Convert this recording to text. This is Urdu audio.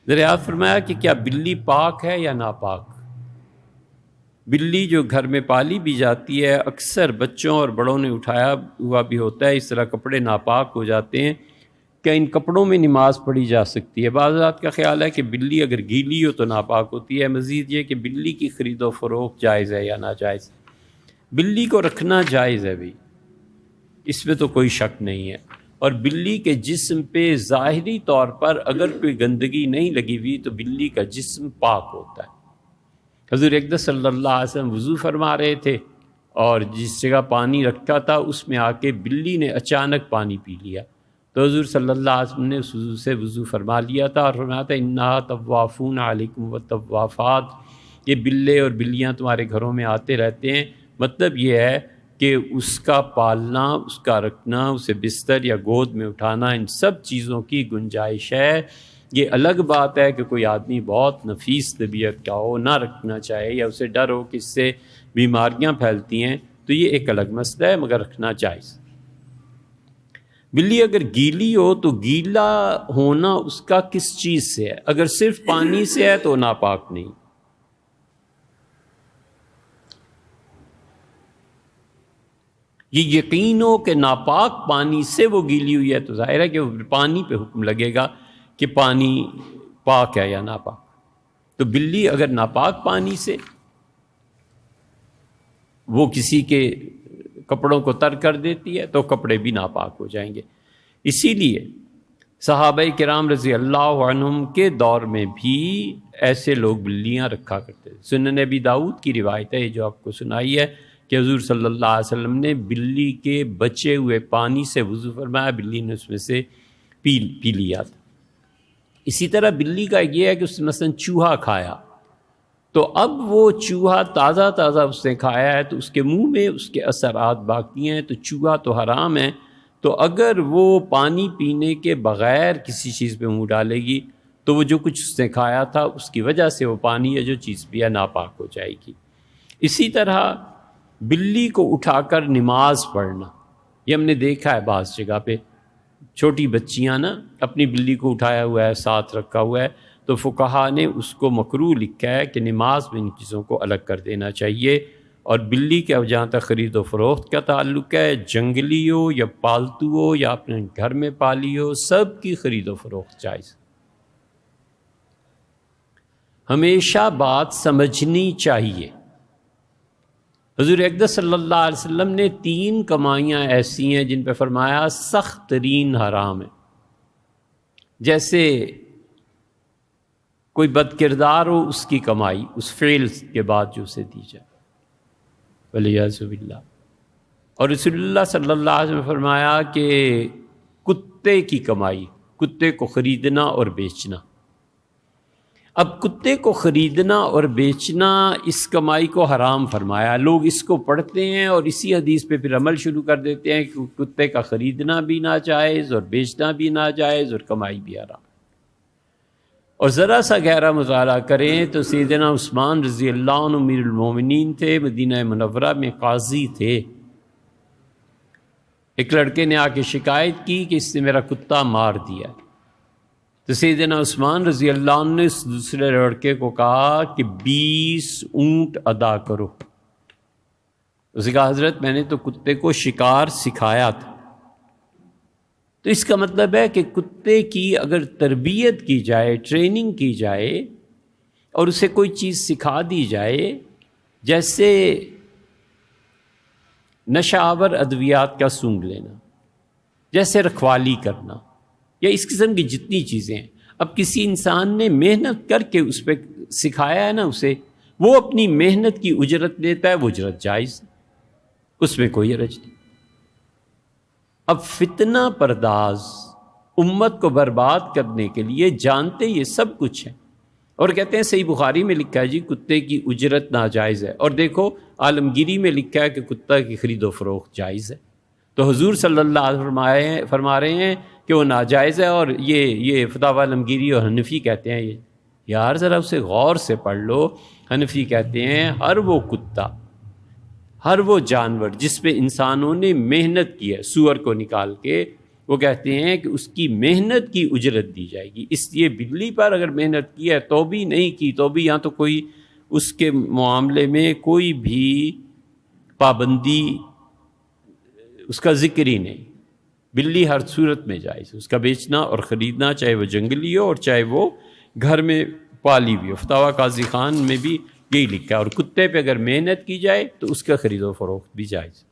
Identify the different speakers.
Speaker 1: دریافت فرمایا کہ کیا بلی پاک ہے یا ناپاک؟ بلی جو گھر میں پالی بھی جاتی ہے، اکثر بچوں اور بڑوں نے اٹھایا ہوا بھی ہوتا ہے، اس طرح کپڑے ناپاک ہو جاتے ہیں، کیا ان کپڑوں میں نماز پڑھی جا سکتی ہے؟ بعض اوقات کا خیال ہے کہ بلی اگر گیلی ہو تو ناپاک ہوتی ہے۔ مزید یہ کہ بلی کی خرید و فروخت جائز ہے یا ناجائز؟ بلی کو رکھنا جائز ہے بھی، اس میں تو کوئی شک نہیں ہے، اور بلی کے جسم پہ ظاہری طور پر اگر کوئی گندگی نہیں لگی ہوئی تو بلی کا جسم پاک ہوتا ہے۔ حضور اقدس صلی اللہ علیہ وسلم وضو فرما رہے تھے اور جس جگہ پانی رکھا تھا اس میں آ کے بلی نے اچانک پانی پی لیا، تو حضور صلی اللہ علیہ وسلم نے اس وضو سے وضو فرما لیا تھا اور فرمایا تھا انہا طوافون علیکم والطوافات، یہ بلے اور بلیاں تمہارے گھروں میں آتے رہتے ہیں۔ مطلب یہ ہے کہ اس کا پالنا، اس کا رکھنا، اسے بستر یا گود میں اٹھانا، ان سب چیزوں کی گنجائش ہے۔ یہ الگ بات ہے کہ کوئی آدمی بہت نفیس طبیعت کا ہو، نہ رکھنا چاہے، یا اسے ڈر ہو کہ اس سے بیماریاں پھیلتی ہیں، تو یہ ایک الگ مسئلہ ہے، مگر رکھنا جائز۔ بلی اگر گیلی ہو تو گیلا ہونا اس کا کس چیز سے ہے؟ اگر صرف پانی سے ہے تو ناپاک نہیں۔ یہ یقین ہو کہ ناپاک پانی سے وہ گیلی ہوئی ہے تو ظاہر ہے کہ وہ پانی پہ حکم لگے گا کہ پانی پاک ہے یا ناپاک۔ تو بلی اگر ناپاک پانی سے وہ کسی کے کپڑوں کو تر کر دیتی ہے تو کپڑے بھی ناپاک ہو جائیں گے۔ اسی لیے صحابہ کرام رضی اللہ عنہم کے دور میں بھی ایسے لوگ بلیاں رکھا کرتے تھے۔ سنن ابی داؤد کی روایت ہے جو آپ کو سنائی ہے کہ حضور صلی اللہ علیہ وسلم نے بلی کے بچے ہوئے پانی سے وضو فرمایا، بلی نے اس میں سے پی لیا تھا۔ اسی طرح بلی کا یہ ہے کہ اس نے مثلا چوہا کھایا، تو اب وہ چوہا تازہ اس نے کھایا ہے تو اس کے منہ میں اس کے اثرات باقی ہیں، تو چوہا تو حرام ہے، تو اگر وہ پانی پینے کے بغیر کسی چیز پہ منہ ڈالے گی تو وہ جو کچھ اس نے کھایا تھا اس کی وجہ سے وہ پانی یا جو چیز پیا ناپاک ہو جائے گی۔ اسی طرح بلی کو اٹھا کر نماز پڑھنا، یہ ہم نے دیکھا ہے بعض جگہ پہ، چھوٹی بچیاں نا اپنی بلی کو اٹھایا ہوا ہے، ساتھ رکھا ہوا ہے، تو فقہا نے اس کو مکروہ لکھا ہے کہ نماز میں ان چیزوں کو الگ کر دینا چاہیے۔ اور بلی کے جہاں تک خرید و فروخت کا تعلق ہے، جنگلی ہو یا پالتو ہو یا اپنے گھر میں پالی ہو، سب کی خرید و فروخت جائز۔ ہمیشہ بات سمجھنی چاہیے۔ حضور اقدس صلی اللہ علیہ وسلم نے 3 کمائیاں ایسی ہیں جن پہ فرمایا سخت ترین حرام ہے، جیسے کوئی بد کردار ہو، اس کی کمائی اس فعل کے بعد جو اسے دی جائے، ولیعذ باللہ۔ اور رسول اللہ صلی اللہ علیہ وسلم نے فرمایا کہ کتے کی کمائی، کتے کو خریدنا اور بیچنا۔ اب کتے کو خریدنا اور بیچنا، اس کمائی کو حرام فرمایا۔ لوگ اس کو پڑھتے ہیں اور اسی حدیث پہ پھر عمل شروع کر دیتے ہیں کہ کتے کا خریدنا بھی ناجائز اور بیچنا بھی ناجائز اور کمائی بھی حرام۔ اور ذرا سا گہرا مطالعہ کریں تو سیدنا عثمان رضی اللہ عنہ امیر المومنین تھے، مدینہ منورہ میں قاضی تھے۔ ایک لڑکے نے آ کے شکایت کی کہ اس نے میرا کتا مار دیا، تو سیدنا عثمان رضی اللہ عنہ نے اس دوسرے لڑکے کو کہا کہ 20 اونٹ ادا کرو۔ اس نے کہا حضرت میں نے تو کتے کو شکار سکھایا تھا۔ تو اس کا مطلب ہے کہ کتے کی اگر تربیت کی جائے، ٹریننگ کی جائے اور اسے کوئی چیز سکھا دی جائے، جیسے نشہ آور ادویات کا سونگ لینا، جیسے رکھوالی کرنا، یا اس قسم کی جتنی چیزیں ہیں، اب کسی انسان نے محنت کر کے اس پہ سکھایا ہے نا اسے، وہ اپنی محنت کی اجرت لیتا ہے، وہ اجرت جائز، اس میں کوئی حرج نہیں۔ اب فتنہ پرداز امت کو برباد کرنے کے لیے جانتے یہ سب کچھ ہے، اور کہتے ہیں صحیح بخاری میں لکھا ہے جی کتے کی اجرت ناجائز ہے، اور دیکھو عالمگیری میں لکھا ہے کہ کتا کی خرید و فروخت جائز ہے۔ تو حضور صلی اللہ علیہ وسلم فرما رہے ہیں کہ وہ ناجائز ہے، اور یہ فتاوی عالمگیری اور حنفی کہتے ہیں یہ یار ذرا اسے غور سے پڑھ لو۔ حنفی کہتے ہیں ہر وہ کتا، ہر وہ جانور جس پہ انسانوں نے محنت کی ہے، سور کو نکال کے وہ کہتے ہیں کہ اس کی محنت کی اجرت دی جائے گی. اس لیے بلی پر اگر محنت کی ہے تو بھی نہیں کی تو بھی یہاں تو کوئی اس کے معاملے میں کوئی بھی پابندی اس کا ذکر ہی نہیں. بلی ہر صورت میں جائز ہے، اس کا بیچنا اور خریدنا، چاہے وہ جنگلی ہو اور چاہے وہ گھر میں پالی ہوئی ہو. فتاویٰ قاضی خان میں بھی یہی لکھا ہے. اور کتے پہ اگر محنت کی جائے تو اس کا خرید و فروخت بھی جائز.